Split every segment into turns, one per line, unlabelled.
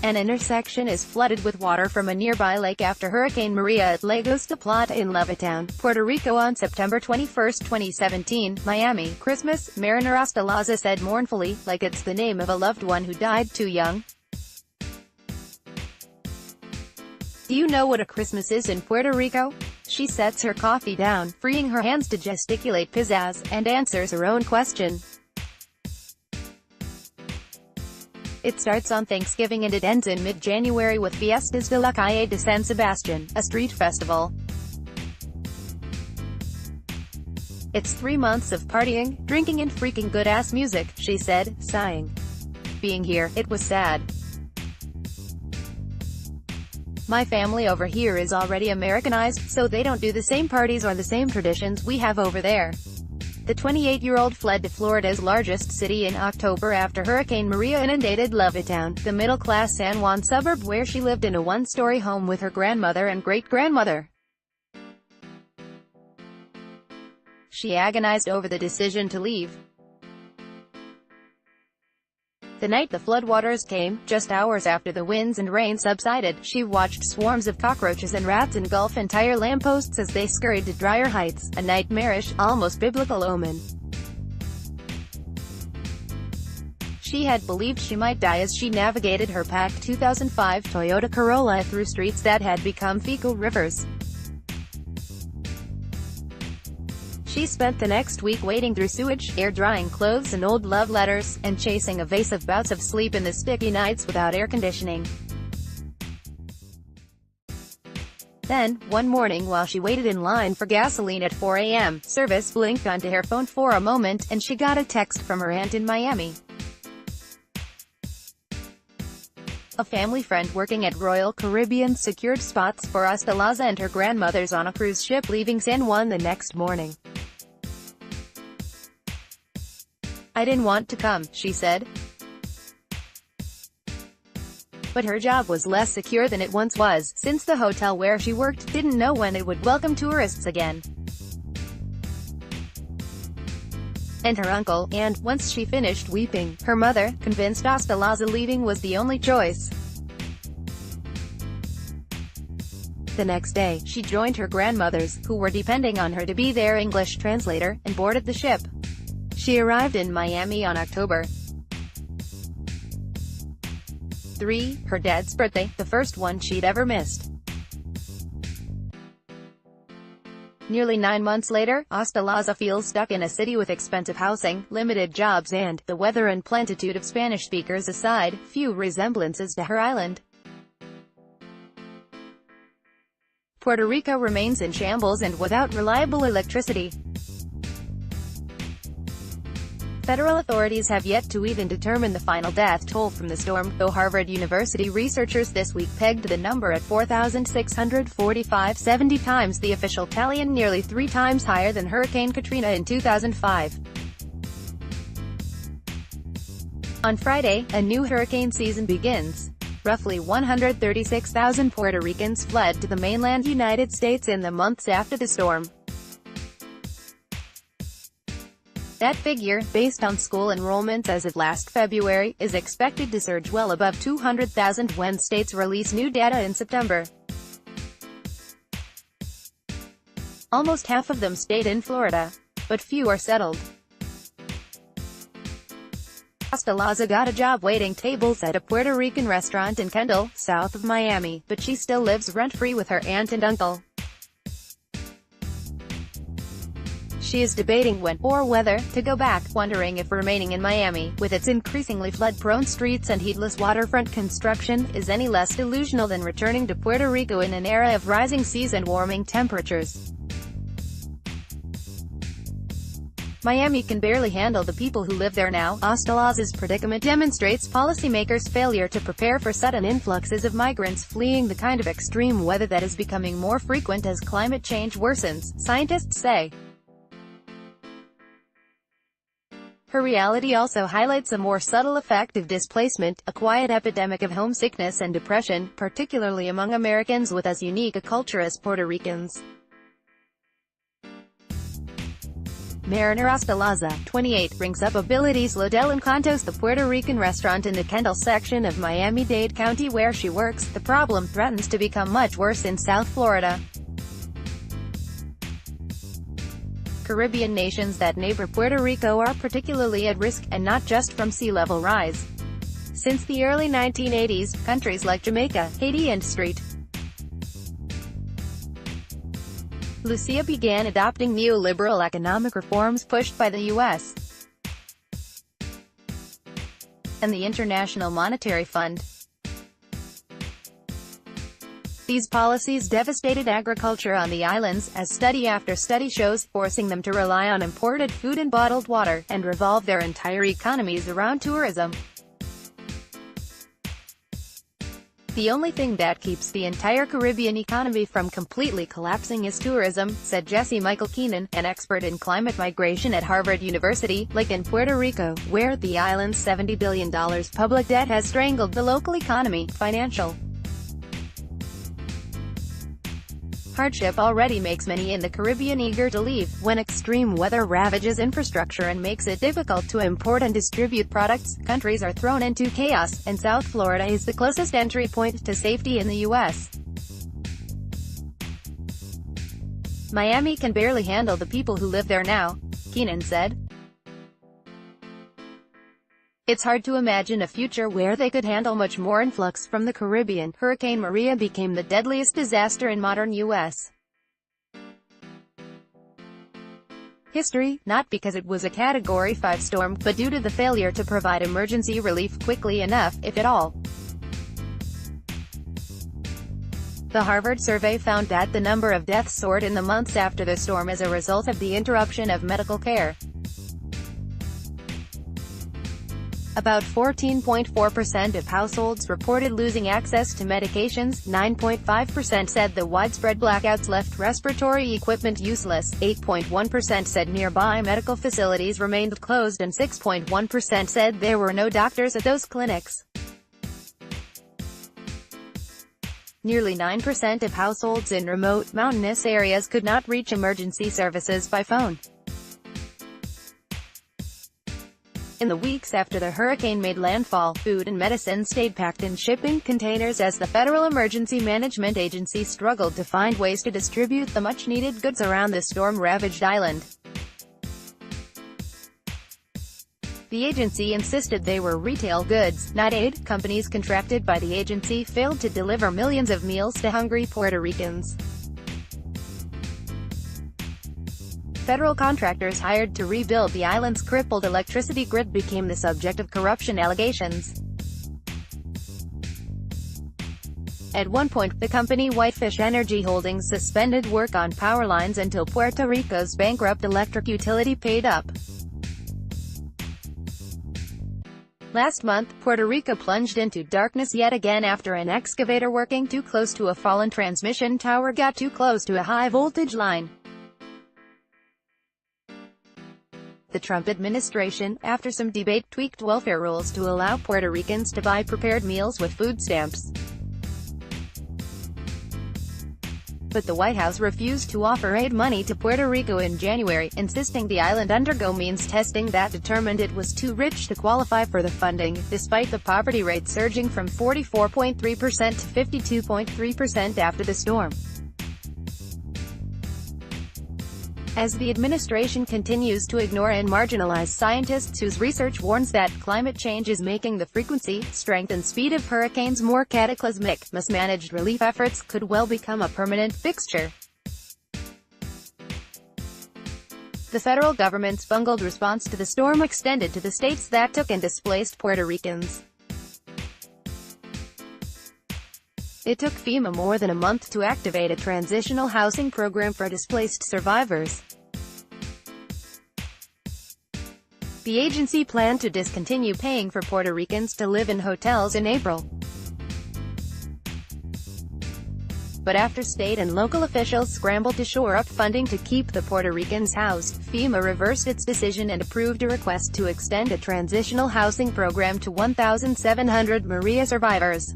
An intersection is flooded with water from a nearby lake after Hurricane Maria at Lagos de Plata in Levittown, Puerto Rico on September 21, 2017. Miami, Christmas, Mariner Ostalaza said mournfully, like it's the name of a loved one who died too young. Do you know what a Christmas is in Puerto Rico? She sets her coffee down, freeing her hands to gesticulate pizzazz, and answers her own question. It starts on Thanksgiving and it ends in mid-January with Fiestas de la Calle de San Sebastian, a street festival. It's 3 months of partying, drinking and freaking good-ass music, she said, sighing. Being here, it was sad. My family over here is already Americanized, so they don't do the same parties or the same traditions we have over there. The 28-year-old fled to Florida's largest city in October after Hurricane Maria inundated Levittown, the middle-class San Juan suburb where she lived in a one-story home with her grandmother and great-grandmother. She agonized over the decision to leave. The night the floodwaters came, just hours after the winds and rain subsided, she watched swarms of cockroaches and rats engulf entire lampposts as they scurried to drier heights, a nightmarish, almost biblical omen. She had believed she might die as she navigated her packed 2005 Toyota Corolla through streets that had become fecal rivers. She spent the next week wading through sewage, air-drying clothes and old love letters, and chasing evasive bouts of sleep in the sticky nights without air conditioning. Then, one morning while she waited in line for gasoline at 4 a.m., service blinked onto her phone for a moment, and she got a text from her aunt in Miami. A family friend working at Royal Caribbean secured spots for Ostalaza and her grandmothers on a cruise ship leaving San Juan the next morning. I didn't want to come, she said. But her job was less secure than it once was, since the hotel where she worked didn't know when it would welcome tourists again. And her uncle, and, once she finished weeping, her mother, convinced Ostalaza leaving was the only choice. The next day, she joined her grandmothers, who were depending on her to be their English translator, and boarded the ship. She arrived in Miami on October 3, her dad's birthday, the first one she'd ever missed. Nearly 9 months later, Ostalaza feels stuck in a city with expensive housing, limited jobs and, the weather and plentitude of Spanish speakers aside, few resemblances to her island. Puerto Rico remains in shambles and without reliable electricity. Federal authorities have yet to even determine the final death toll from the storm, though Harvard University researchers this week pegged the number at 4,645, 70 times the official tally and nearly 3 times higher than Hurricane Katrina in 2005. On Friday, a new hurricane season begins. Roughly 136,000 Puerto Ricans fled to the mainland United States in the months after the storm. That figure, based on school enrollments as of last February, is expected to surge well above 200,000 when states release new data in September. Almost half of them stayed in Florida. But few are settled. Ostalaza got a job waiting tables at a Puerto Rican restaurant in Kendall, south of Miami, but she still lives rent-free with her aunt and uncle. She is debating when, or whether, to go back, wondering if remaining in Miami, with its increasingly flood-prone streets and heatless waterfront construction, is any less delusional than returning to Puerto Rico in an era of rising seas and warming temperatures. Miami can barely handle the people who live there now. Ostalaza's predicament demonstrates policymakers' failure to prepare for sudden influxes of migrants fleeing the kind of extreme weather that is becoming more frequent as climate change worsens, scientists say. Her reality also highlights a more subtle effect of displacement, a quiet epidemic of homesickness and depression, particularly among Americans with as unique a culture as Puerto Ricans. Mariner Ostalaza, 28, brings up abilities Lo del Encanto's the Puerto Rican restaurant in the Kendall section of Miami-Dade County where she works. The problem threatens to become much worse in South Florida. Caribbean nations that neighbor Puerto Rico are particularly at risk, and not just from sea level rise. Since the early 1980s, countries like Jamaica, Haiti and St. Lucia began adopting neoliberal economic reforms pushed by the U.S. and the International Monetary Fund. These policies devastated agriculture on the islands, as study after study shows, forcing them to rely on imported food and bottled water, and revolve their entire economies around tourism. The only thing that keeps the entire Caribbean economy from completely collapsing is tourism, said Jesse Michael Keenan, an expert in climate migration at Harvard University. Like in Puerto Rico, where the island's $70 billion public debt has strangled the local economy, financial hardship already makes many in the Caribbean eager to leave. When extreme weather ravages infrastructure and makes it difficult to import and distribute products, countries are thrown into chaos, and South Florida is the closest entry point to safety in the U.S. Miami can barely handle the people who live there now, Keenan said. It's hard to imagine a future where they could handle much more influx from the Caribbean. Hurricane Maria became the deadliest disaster in modern U.S. history, not because it was a Category 5 storm, but due to the failure to provide emergency relief quickly enough, if at all. The Harvard survey found that the number of deaths soared in the months after the storm as a result of the interruption of medical care. About 14.4% of households reported losing access to medications, 9.5% said the widespread blackouts left respiratory equipment useless, 8.1% said nearby medical facilities remained closed, and 6.1% said there were no doctors at those clinics. Nearly 9% of households in remote, mountainous areas could not reach emergency services by phone. In the weeks after the hurricane made landfall, food and medicine stayed packed in shipping containers as the Federal Emergency Management Agency struggled to find ways to distribute the much-needed goods around the storm-ravaged island. The agency insisted they were retail goods, not aid. Companies contracted by the agency failed to deliver millions of meals to hungry Puerto Ricans. Federal contractors hired to rebuild the island's crippled electricity grid became the subject of corruption allegations. At one point, the company Whitefish Energy Holdings suspended work on power lines until Puerto Rico's bankrupt electric utility paid up. Last month, Puerto Rico plunged into darkness yet again after an excavator working too close to a fallen transmission tower got too close to a high-voltage line. The Trump administration, after some debate, tweaked welfare rules to allow Puerto Ricans to buy prepared meals with food stamps. But the White House refused to offer aid money to Puerto Rico in January, insisting the island undergo means testing that determined it was too rich to qualify for the funding, despite the poverty rate surging from 44.3% to 52.3% after the storm. As the administration continues to ignore and marginalize scientists whose research warns that climate change is making the frequency, strength and speed of hurricanes more cataclysmic, mismanaged relief efforts could well become a permanent fixture. The federal government's bungled response to the storm extended to the states that took and displaced Puerto Ricans. It took FEMA more than a month to activate a transitional housing program for displaced survivors. The agency planned to discontinue paying for Puerto Ricans to live in hotels in April. But after state and local officials scrambled to shore up funding to keep the Puerto Ricans housed, FEMA reversed its decision and approved a request to extend a transitional housing program to 1,700 Maria survivors.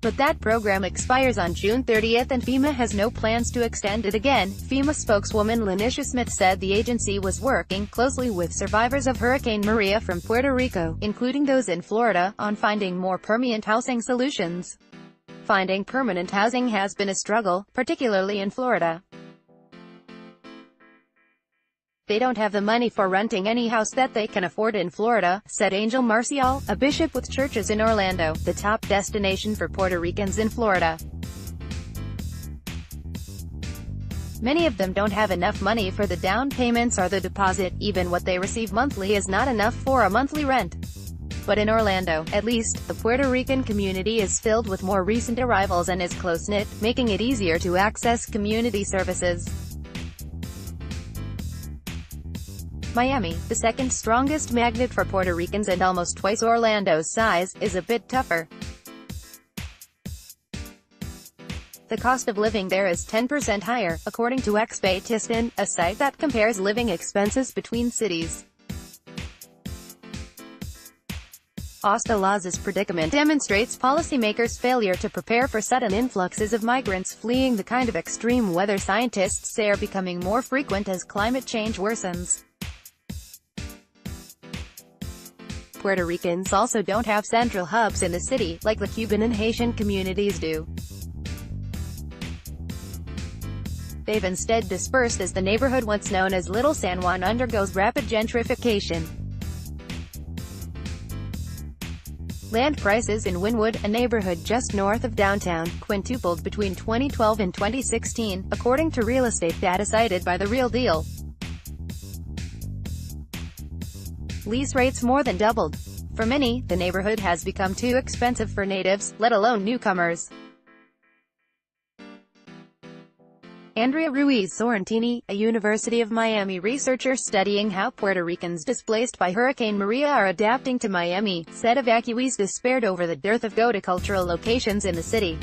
But that program expires on June 30th and FEMA has no plans to extend it again. FEMA spokeswoman Lanisha Smith said the agency was working closely with survivors of Hurricane Maria from Puerto Rico, including those in Florida, on finding more permanent housing solutions. Finding permanent housing has been a struggle, particularly in Florida. They don't have the money for renting any house that they can afford in Florida, said Angel Marcial, a bishop with churches in Orlando, the top destination for Puerto Ricans in Florida. Many of them don't have enough money for the down payments or the deposit. Even what they receive monthly is not enough for a monthly rent. But in Orlando, at least, the Puerto Rican community is filled with more recent arrivals and is close-knit, making it easier to access community services. Miami, the second strongest magnet for Puerto Ricans and almost twice Orlando's size, is a bit tougher. The cost of living there is 10% higher, according to Expatistan, a site that compares living expenses between cities. Hostelaz's predicament demonstrates policymakers' failure to prepare for sudden influxes of migrants fleeing the kind of extreme weather scientists say are becoming more frequent as climate change worsens. Puerto Ricans also don't have central hubs in the city, like the Cuban and Haitian communities do. They've instead dispersed as the neighborhood once known as Little San Juan undergoes rapid gentrification. Land prices in Wynwood, a neighborhood just north of downtown, quintupled between 2012 and 2016, according to real estate data cited by The Real Deal. Lease rates more than doubled. For many, the neighborhood has become too expensive for natives, let alone newcomers. Andrea Ruiz Sorrentini, a University of Miami researcher studying how Puerto Ricans displaced by Hurricane Maria are adapting to Miami, said evacuees despaired over the dearth of go-to-cultural locations in the city.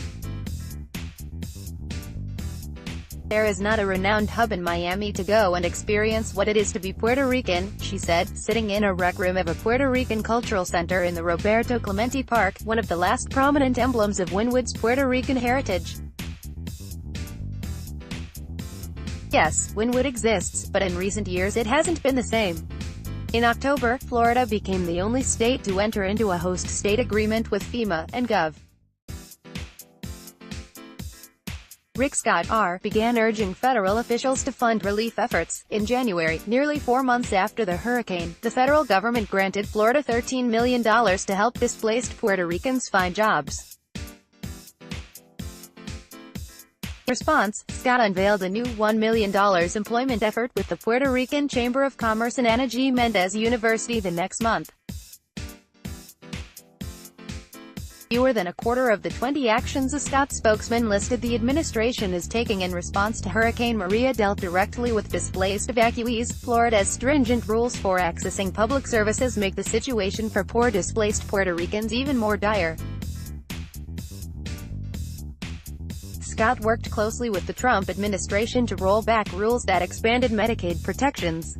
There is not a renowned hub in Miami to go and experience what it is to be Puerto Rican, she said, sitting in a rec room of a Puerto Rican cultural center in the Roberto Clemente Park, one of the last prominent emblems of Wynwood's Puerto Rican heritage. Yes, Wynwood exists, but in recent years it hasn't been the same. In October, Florida became the only state to enter into a host state agreement with FEMA and Gov. Rick Scott, R., began urging federal officials to fund relief efforts. In January, nearly 4 months after the hurricane, the federal government granted Florida $13 million to help displaced Puerto Ricans find jobs. In response, Scott unveiled a new $1 million employment effort with the Puerto Rican Chamber of Commerce and Ana G. Mendez University the next month. Fewer than a quarter of the 20 actions a Scott spokesman listed the administration is taking in response to Hurricane Maria dealt directly with displaced evacuees. Florida's stringent rules for accessing public services make the situation for poor displaced Puerto Ricans even more dire. Scott worked closely with the Trump administration to roll back rules that expanded Medicaid protections.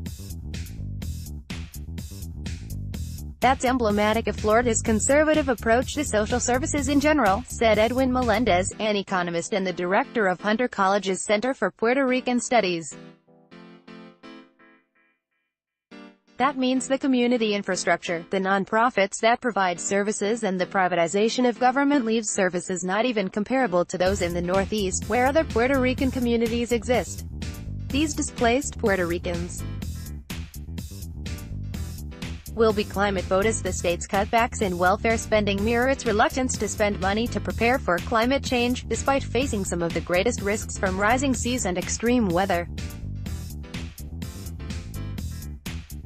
That's emblematic of Florida's conservative approach to social services in general, said Edwin Melendez, an economist and the director of Hunter College's Center for Puerto Rican Studies. That means the community infrastructure, the nonprofits that provide services and the privatization of government leaves services not even comparable to those in the Northeast, where other Puerto Rican communities exist. These displaced Puerto Ricans will be climate vote as the state's cutbacks in welfare spending mirror its reluctance to spend money to prepare for climate change, despite facing some of the greatest risks from rising seas and extreme weather.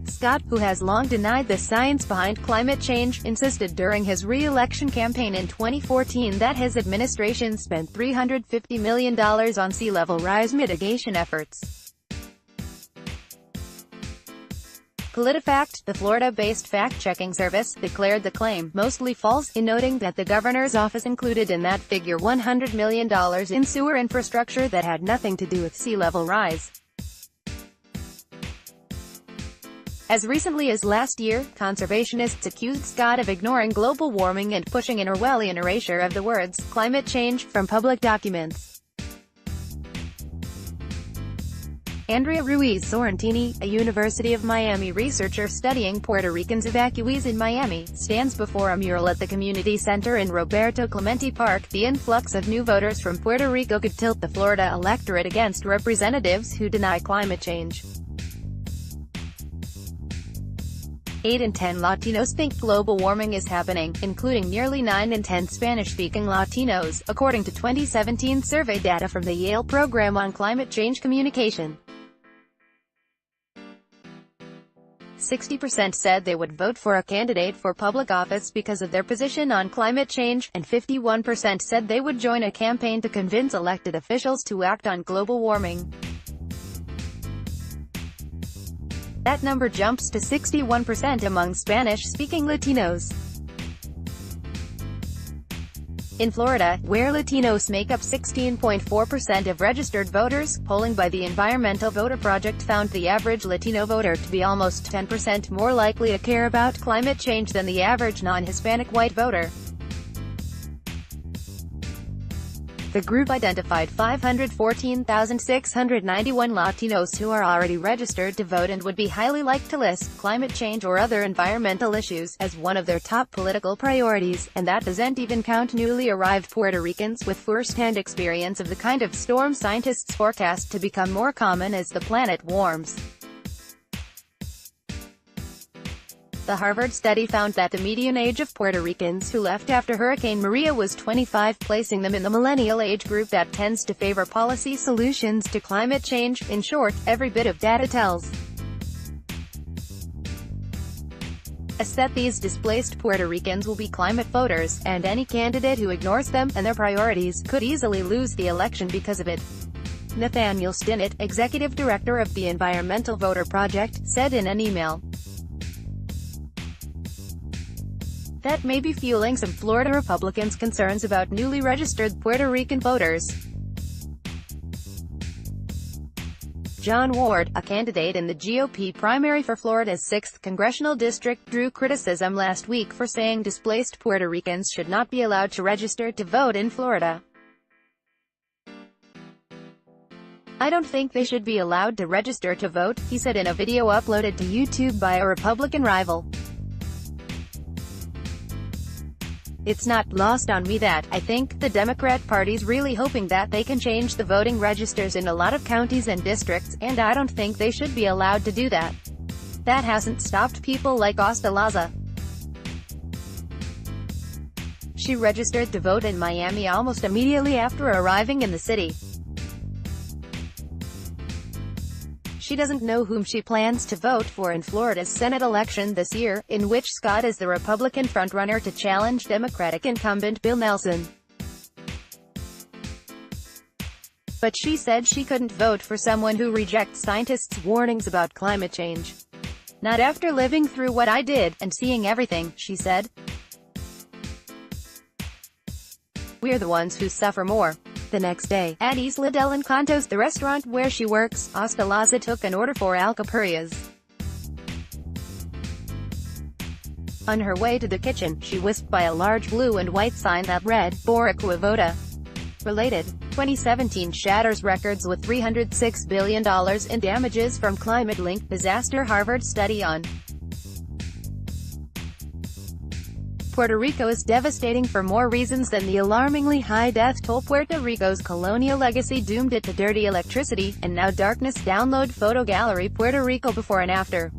Scott, who has long denied the science behind climate change, insisted during his re-election campaign in 2014 that his administration spent $350 million on sea level rise mitigation efforts. PolitiFact, the Florida-based fact-checking service, declared the claim mostly false, in noting that the governor's office included in that figure $100 million in sewer infrastructure that had nothing to do with sea level rise. As recently as last year, conservationists accused Scott of ignoring global warming and pushing an Orwellian erasure of the words climate change from public documents. Andrea Ruiz Sorrentini, a University of Miami researcher studying Puerto Ricans evacuees in Miami, stands before a mural at the community center in Roberto Clemente Park. The influx of new voters from Puerto Rico could tilt the Florida electorate against representatives who deny climate change. 8 in 10 Latinos think global warming is happening, including nearly 9 in 10 Spanish-speaking Latinos, according to 2017 survey data from the Yale Program on Climate Change Communication. 60% said they would vote for a candidate for public office because of their position on climate change, and 51% said they would join a campaign to convince elected officials to act on global warming. That number jumps to 61% among Spanish-speaking Latinos. In Florida, where Latinos make up 16.4% of registered voters, polling by the Environmental Voter Project found the average Latino voter to be almost 10% more likely to care about climate change than the average non-Hispanic white voter. The group identified 514,691 Latinos who are already registered to vote and would be highly likely to list climate change or other environmental issues as one of their top political priorities, and that doesn't even count newly arrived Puerto Ricans with first-hand experience of the kind of storm scientists forecast to become more common as the planet warms. The Harvard study found that the median age of Puerto Ricans who left after Hurricane Maria was 25, placing them in the millennial age group that tends to favor policy solutions to climate change. In short, every bit of data tells us that these displaced Puerto Ricans will be climate voters, and any candidate who ignores them and their priorities could easily lose the election because of it. Nathaniel Stinnett, executive director of the Environmental Voter Project, said in an email that may be fueling some Florida Republicans' concerns about newly registered Puerto Rican voters. John Ward, a candidate in the GOP primary for Florida's 6th congressional district, drew criticism last week for saying displaced Puerto Ricans should not be allowed to register to vote in Florida. "I don't think they should be allowed to register to vote," he said in a video uploaded to YouTube by a Republican rival. "It's not lost on me that I think the Democrat Party's really hoping that they can change the voting registers in a lot of counties and districts, and I don't think they should be allowed to do that. That hasn't stopped people like Ostalaza. She registered to vote in Miami almost immediately after arriving in the city. She doesn't know whom she plans to vote for in Florida's Senate election this year, in which Scott is the Republican frontrunner to challenge Democratic incumbent Bill Nelson. But she said she couldn't vote for someone who rejects scientists' warnings about climate change. Not after living through what I did, and seeing everything," she said. "We're the ones who suffer more." The next day, at Isla del Encanto's, the restaurant where she works, Ostalaza took an order for alcapurrias. On her way to the kitchen, she whisked by a large blue and white sign that read, "Boricua Vota." Related, 2017 shatters records with $306 billion in damages from climate-linked disaster. Harvard study on Puerto Rico is devastating for more reasons than the alarmingly high death toll. Puerto Rico's colonial legacy doomed it to dirty electricity, and now darkness. Download photo gallery Puerto Rico before and after.